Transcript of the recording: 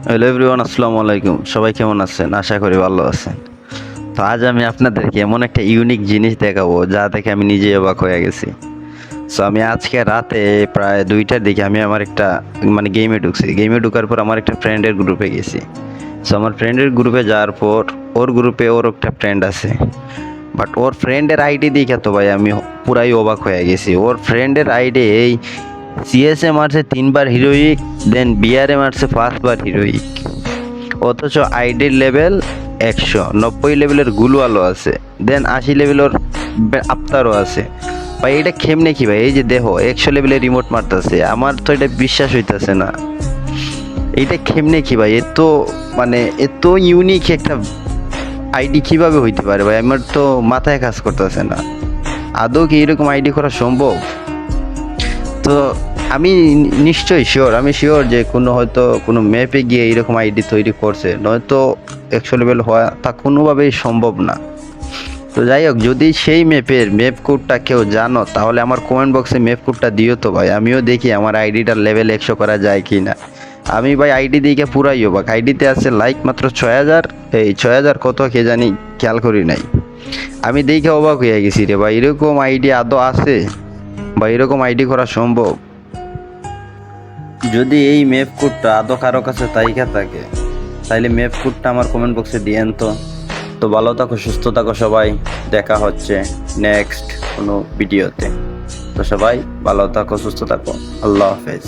Hello everyone, আসসালামু আলাইকুম। সবাই কেমন আছেন? আশা করি ভালো আছেন। তো আজ আমি আপনাদেরকে এমন একটা ইউনিক জিনিস দেখাবো যা দেখে আমি নিজেই অবাক হয়ে গেছি। সো আমি আজকে রাতে প্রায় 2টার দিকে আমি আমার একটা গেমে ঢুকছি। গেমে ঢোকার পর আমার একটা ফ্রেন্ডের গ্রুপে গেছি। সো আমার ফ্রেন্ডের গ্রুপে যাওয়ার পর ওর গ্রুপে ওর একটা ফ্রেন্ড আছে। বাট ওর ফ্রেন্ডের আইডি দেখে তো ভাই আমি পুরাই অবাক হয়ে গেছি। ওর ফ্রেন্ডের আইডি এই সিএসএ মারছে 3বার হিরোইক, দেন বিআরএ মারছে 5বার হিরোইক, অথচ আইডির লেভেল 190 লেভেলের গুলওয়ালও আছে, দেন 80 লেভেলের আফতারও আছে। ভাই এটা কেমনে কি ভাই? এই যে দেখো 100 লেভেলের রিমোট মারতেছে, আমার তো এটা বিশ্বাস হইতাছে না। এইটা কেমনে কি ভাই? এত ইউনিক একটা আইডি কিভাবে হইতে পারে ভাই? আমার তো মাথায় কাজ করতেছে না। আদৌ কি এরকম আইডি করা সম্ভব? তো আমি নিশ্চয়ই শিওর, আমি শিওর যে হয়তো কোনো ম্যাপে গিয়ে এরকম আইডি তৈরি করছে, নয়তো 100 লেভেল হওয়া তা কোনোভাবেই সম্ভব না। তো যাই হোক, যদি সেই ম্যাপ কোডটা কেউ জানো তাহলে আমার কমেন্ট বক্সে ম্যাপ কোডটা দিও তো ভাই, আমিও দেখি আমার আইডিটার লেভেল 100 করা যায় কি না। আমি ভাই আইডি দিকে পুরাই অবাক। আইডিতে আছে লাইক মাত্র 6000, এই 6000 কত কে জানি খেয়াল করি নাই। আমি দেখে অবাক হয়ে গেছি রে ভাই, এরকম আইডি আদৌ আছে বা এরকম আইডি করা সম্ভব? যদি এই ম্যাপ কোডটা আদৌ কারো কাছে তাইকা থাকে তাইলে ম্যাপ কোডটা আমার কমেন্ট বক্সে দিয়েন তো। তো ভালো থাকো, সুস্থ থাকো সবাই। দেখা হচ্ছে নেক্সট কোনো ভিডিওতে। তো সবাই ভালো থাকো, সুস্থ থাকো। আল্লাহ হাফেজ।